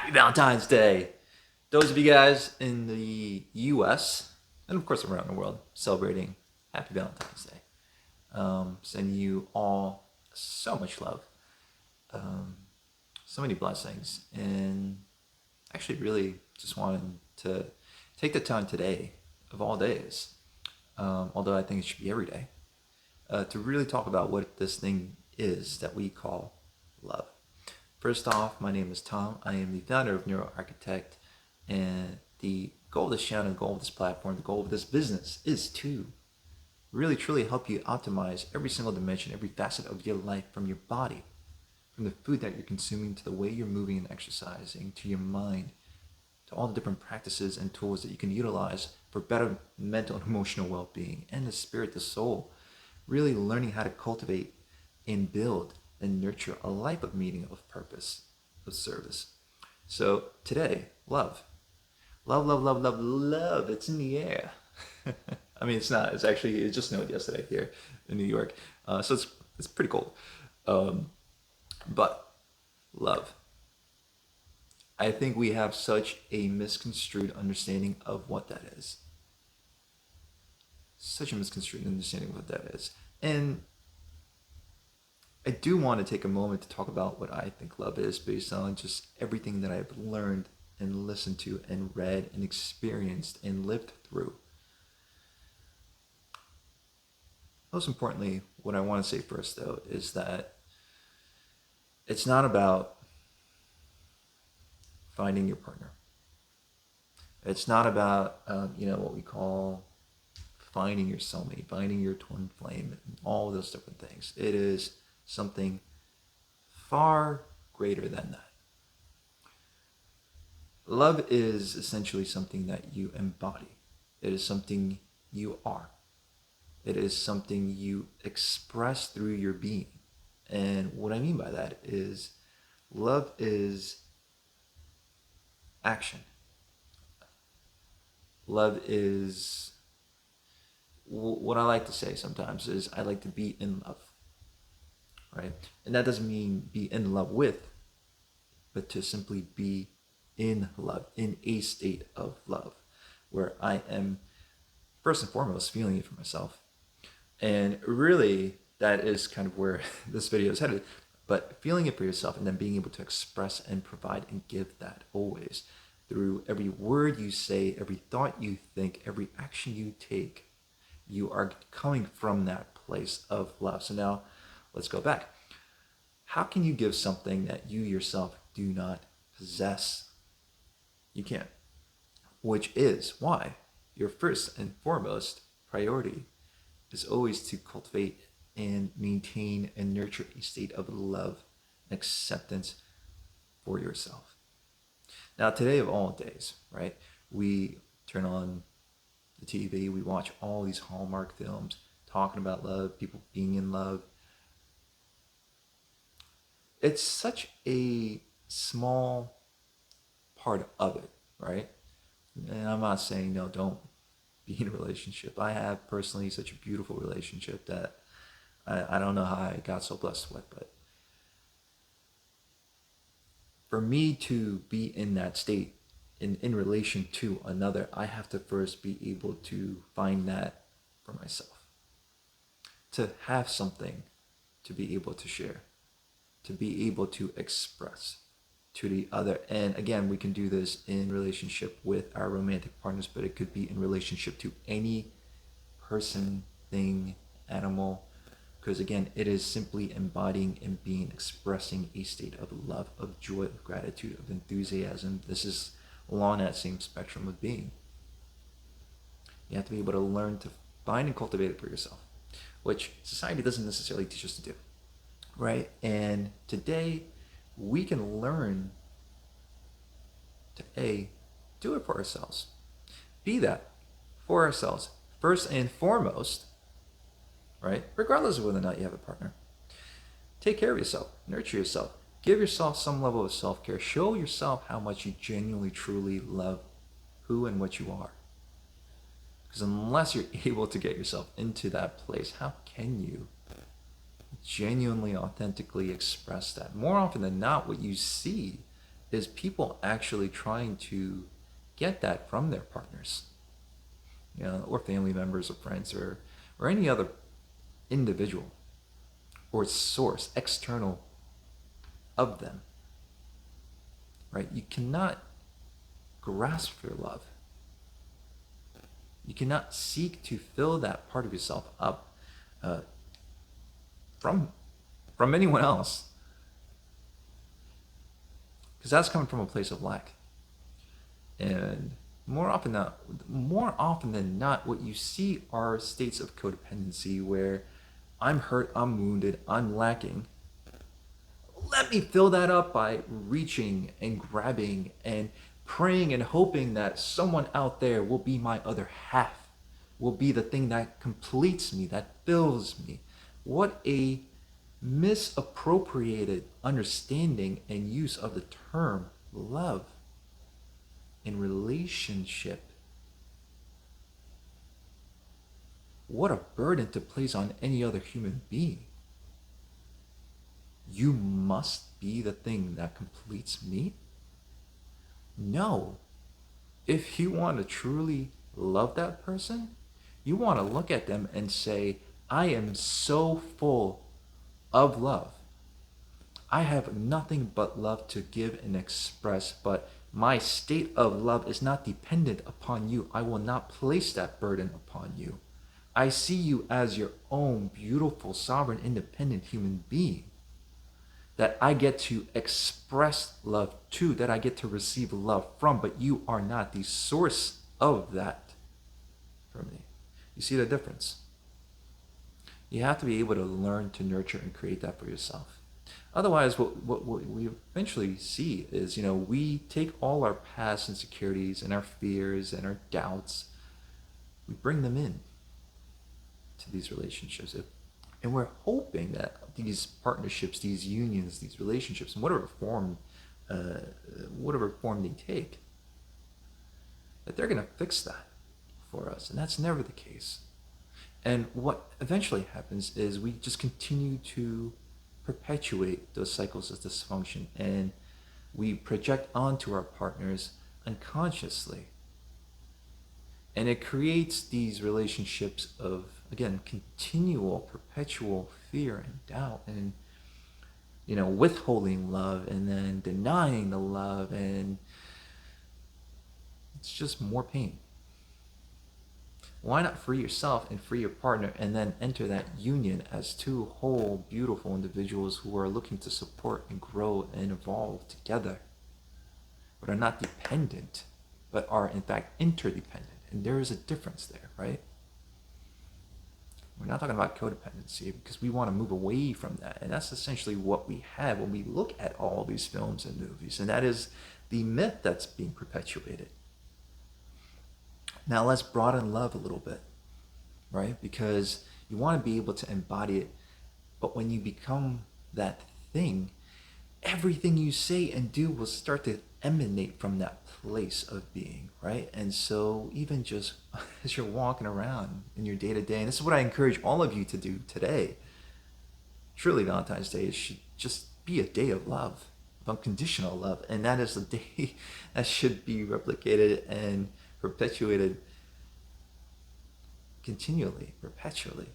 Happy Valentine's Day! Those of you guys in the US, and of course around the world, celebrating Happy Valentine's Day. Sending you all so much love, so many blessings, and actually really just wanted to take the time today, of all days, although I think it should be every day, to really talk about what this thing is that we call love. First off, my name is Tom. I am the founder of NeuroArkitect, and the goal of this channel, the goal of this platform, the goal of this business is to really truly help you optimize every single dimension, every facet of your life, from your body, from the food that you're consuming, to the way you're moving and exercising, to your mind, to all the different practices and tools that you can utilize for better mental and emotional well-being, and the spirit, the soul, really learning how to cultivate and build and nurture a life of meaning, of purpose, of service. So today, love. Love, love, love, love, love. It's in the air. I mean, it's not. It's actually, it just snowed yesterday here in New York. So it's pretty cold. But love. I think we have such a misconstrued understanding of what that is. Such a misconstrued understanding of what that is. And I do want to take a moment to talk about what I think love is, based on just everything that I've learned and listened to and read and experienced and lived through. Most importantly, what I want to say first, though, is that it's not about finding your partner. It's not about, what we call finding your soulmate, finding your twin flame, and all those different things. It is something far greater than that. Love is essentially something that you embody. It is something you are. It is something you express through your being. And what I mean by that is love is action. Love is, what I like to say sometimes is, I like to be in love. Right? And that doesn't mean be in love with, but to simply be in love, in a state of love, where I am first and foremost feeling it for myself. And really, that is kind of where this video is headed. But feeling it for yourself, and then being able to express and provide and give that always through every word you say, every thought you think, every action you take. You are coming from that place of love. So now, let's go back. How can you give something that you yourself do not possess? You can't. Which is why your first and foremost priority is always to cultivate and maintain and nurture a state of love and acceptance for yourself. Now, today of all days, right? We turn on the TV, we watch all these Hallmark films talking about love, people being in love. It's such a small part of it, right? And I'm not saying, no, don't be in a relationship. I have personally such a beautiful relationship that I don't know how I got so blessed with, but for me to be in that state in relation to another, I have to first be able to find that for myself. To have something to be able to share, to be able to express to the other. And again, we can do this in relationship with our romantic partners, but it could be in relationship to any person, thing, animal, because again, it is simply embodying and being, expressing a state of love, of joy, of gratitude, of enthusiasm. This is along that same spectrum of being. You have to be able to learn to find and cultivate it for yourself, which society doesn't necessarily teach us to do. Right? And today, we can learn to do it for ourselves. Be that for ourselves, first and foremost, right? Regardless of whether or not you have a partner. Take care of yourself, nurture yourself, give yourself some level of self-care. Show yourself how much you genuinely, truly love who and what you are. Because unless you're able to get yourself into that place, how can you genuinely, authentically express that? More often than not, what you see is people actually trying to get that from their partners, or family members or friends or any other individual or source external of them, right? You cannot grasp for love. You cannot seek to fill that part of yourself up from anyone else, because that's coming from a place of lack. And more often than not, what you see are states of codependency where I'm hurt, I'm wounded, I'm lacking. Let me fill that up by reaching and grabbing and praying and hoping that someone out there will be my other half, will be the thing that completes me, that fills me. What a misappropriated understanding and use of the term love in relationship. What a burden to place on any other human being. You must be the thing that completes me? No. If you want to truly love that person, you want to look at them and say, I am so full of love. I have nothing but love to give and express, but my state of love is not dependent upon you. I will not place that burden upon you. I see you as your own beautiful, sovereign, independent human being that I get to express love to, that I get to receive love from, but you are not the source of that for me. You see the difference? You have to be able to learn to nurture and create that for yourself. Otherwise, what we eventually see is, we take all our past insecurities and our fears and our doubts, we bring them in to these relationships. And we're hoping that these partnerships, these unions, these relationships, in whatever form they take, that they're going to fix that for us. And that's never the case. And what eventually happens is we just continue to perpetuate those cycles of dysfunction, and we project onto our partners unconsciously. And it creates these relationships of, again, continual, perpetual fear and doubt and, withholding love and then denying the love, and it's just more pain. Why not free yourself and free your partner and then enter that union as two whole, beautiful individuals who are looking to support and grow and evolve together, but are not dependent, but are in fact interdependent. And there is a difference there, right? We're not talking about codependency because we want to move away from that. And that's essentially what we have when we look at all these films and movies. And that is the myth that's being perpetuated. Now let's broaden love a little bit, right? Because you want to be able to embody it. But when you become that thing, everything you say and do will start to emanate from that place of being, right? And so even just as you're walking around in your day-to-day, and this is what I encourage all of you to do today, truly Valentine's Day should just be a day of love, of unconditional love. And that is a day that should be replicated and perpetuated continually, perpetually,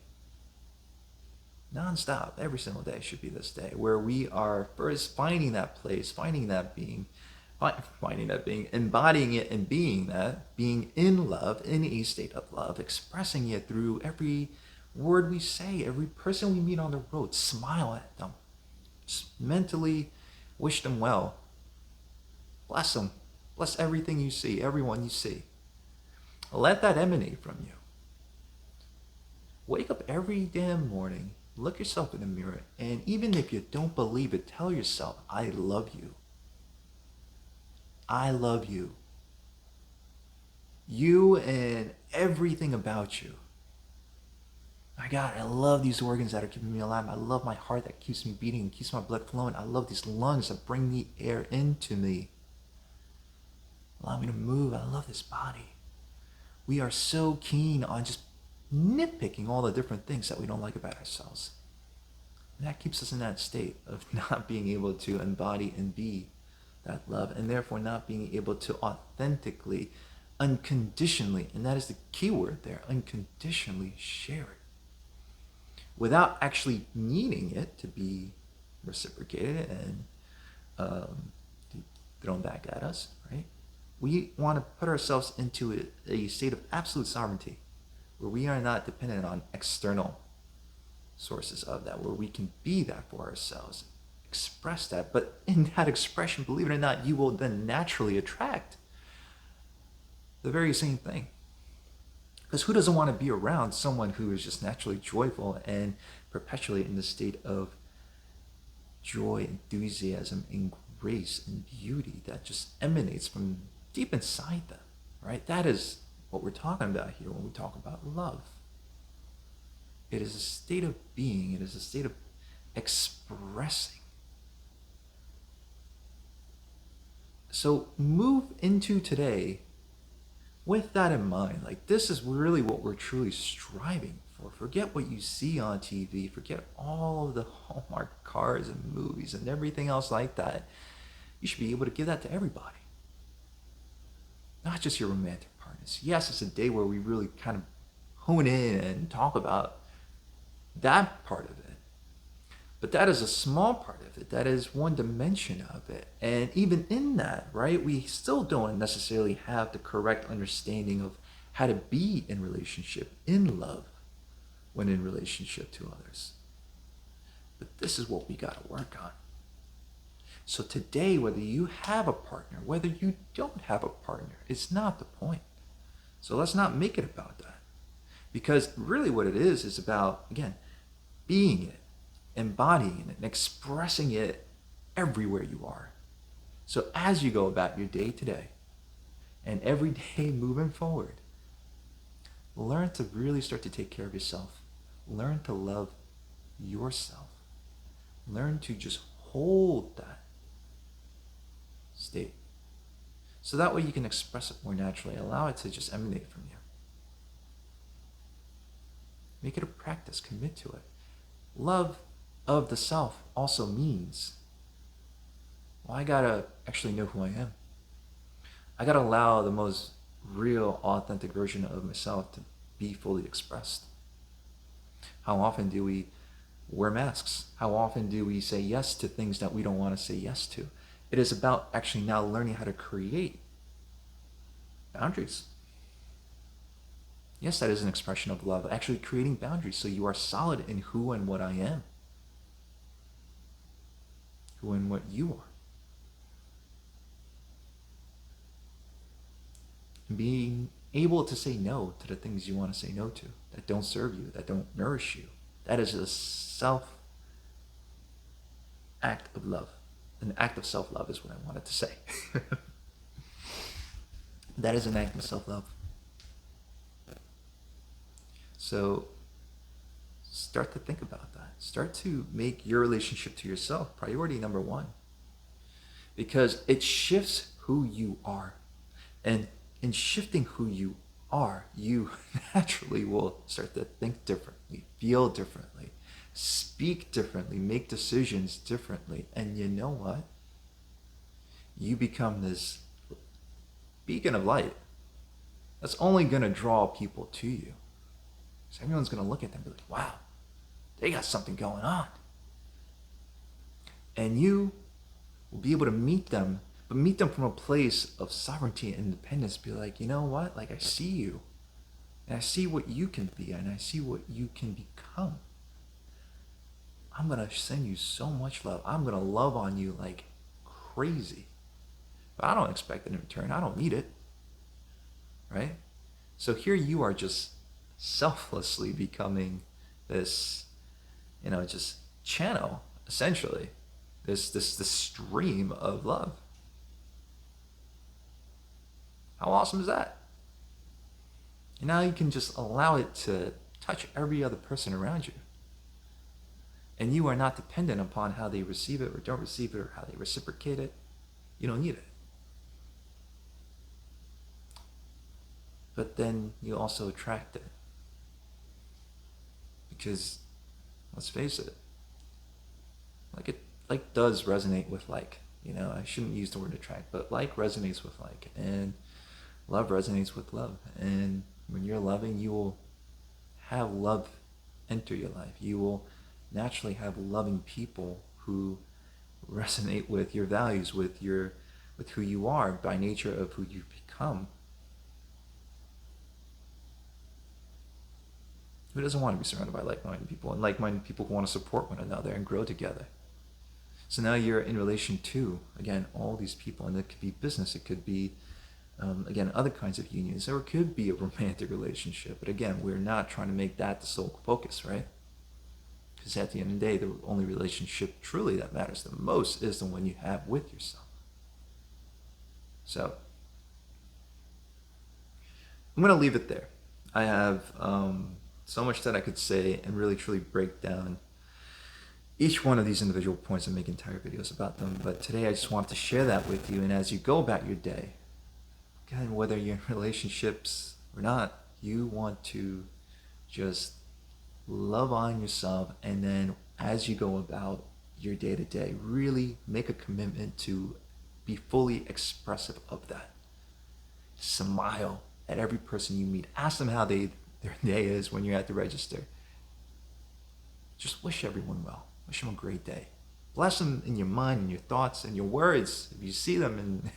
non-stop. Every single day should be this day where we are first finding that place, finding that being, embodying it and being that, being in love, in a state of love, expressing it through every word we say, every person we meet on the road. Smile at them, just mentally wish them well, bless them, bless everything you see, everyone you see. Let that emanate from you. Wake up every damn morning, look yourself in the mirror, and even if you don't believe it, tell yourself, I love you. I love you. You and everything about you. My God, I love these organs that are keeping me alive. I love my heart that keeps me beating and keeps my blood flowing. I love these lungs that bring the air into me. Allow me to move. I love this body. We are so keen on just nitpicking all the different things that we don't like about ourselves. And that keeps us in that state of not being able to embody and be that love, and therefore not being able to authentically, unconditionally, and that is the key word there, unconditionally share it without actually needing it to be reciprocated and um, thrown back at us, right? We want to put ourselves into a state of absolute sovereignty where we are not dependent on external sources of that, where we can be that for ourselves, express that. But in that expression, believe it or not, you will then naturally attract the very same thing. Because who doesn't want to be around someone who is just naturally joyful and perpetually in the state of joy, enthusiasm, and grace and beauty that just emanates from deep inside them, right? That is what we're talking about here when we talk about love. It is a state of being, it is a state of expressing. So move into today with that in mind. Like, this is really what we're truly striving for. Forget what you see on TV, forget all of the Hallmark cars and movies and everything else like that. You should be able to give that to everybody, not just your romantic partners. Yes, it's a day where we really kind of hone in and talk about that part of it. But that is a small part of it. That is one dimension of it. And even in that, right, we still don't necessarily have the correct understanding of how to be in relationship, in love, when in relationship to others. But this is what we got to work on. So today, whether you have a partner, whether you don't have a partner, it's not the point. So let's not make it about that. Because really what it is about, again, being it, embodying it, and expressing it everywhere you are. So as you go about your day today, and every day moving forward, learn to really start to take care of yourself. Learn to love yourself. Learn to just hold that state. So that way you can express it more naturally. Allow it to just emanate from you. Make it a practice. Commit to it. Love of the self also means, well, I gotta actually know who I am. I gotta allow the most real, authentic version of myself to be fully expressed. How often do we wear masks? How often do we say yes to things that we don't want to say yes to? It is about actually now learning how to create boundaries. Yes, that is an expression of love. Actually creating boundaries so you are solid in who and what I am. Who and what you are. And being able to say no to the things you want to say no to, that don't serve you, that don't nourish you. That is a self act of love. An act of self-love is what I wanted to say. That is an act of self-love. So start to think about that. Start to make your relationship to yourself priority number one. Because it shifts who you are. And in shifting who you are, you naturally will start to think differently, feel differently, speak differently, make decisions differently. And you know what? You become this beacon of light that's only going to draw people to you. So everyone's going to look at them and be like, wow, they got something going on. And you will be able to meet them, but meet them from a place of sovereignty and independence. Be like, you know what? Like, I see you. And I see what you can be, and I see what you can become. I'm going to send you so much love. I'm going to love on you like crazy. But I don't expect it in return. I don't need it. Right? So here you are just selflessly becoming this, just channel, essentially. This stream of love. How awesome is that? And now you can just allow it to touch every other person around you. And you are not dependent upon how they receive it or don't receive it or how they reciprocate it. You don't need it. But then you also attract it. Because, let's face it, it does resonate with like. I shouldn't use the word attract, but like resonates with like, and love resonates with love. And when you're loving, you will have love enter your life. You will naturally have loving people who resonate with your values, with who you are by nature of who you become. Who doesn't want to be surrounded by like-minded people, and like-minded people who want to support one another and grow together? So now you're in relation to, again, all these people, and it could be business, it could be, again, other kinds of unions, or it could be a romantic relationship. But again, we're not trying to make that the sole focus, right? Because at the end of the day, the only relationship truly that matters the most is the one you have with yourself. So I'm going to leave it there. I have so much that I could say and really truly break down each one of these individual points and make entire videos about them. But today I just wanted to share that with you. And as you go about your day, again, whether you're in relationships or not, you want to just love on yourself. And then as you go about your day to day, really make a commitment to be fully expressive of that. Smile at every person you meet. Ask them how their day is when you're at the register. Just wish everyone well. Wish them a great day. Bless them in your mind and your thoughts and your words. If you see them and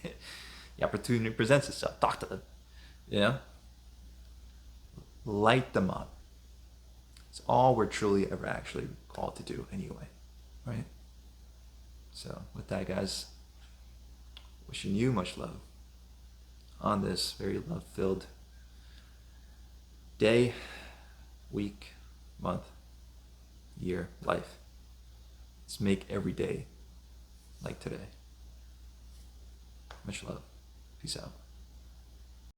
the opportunity presents itself, talk to them. Light them up. It's all we're truly ever actually called to do anyway, right? So with that, guys, wishing you much love on this very love-filled day, week, month, year, life. Let's make every day like today. Much love. Peace out.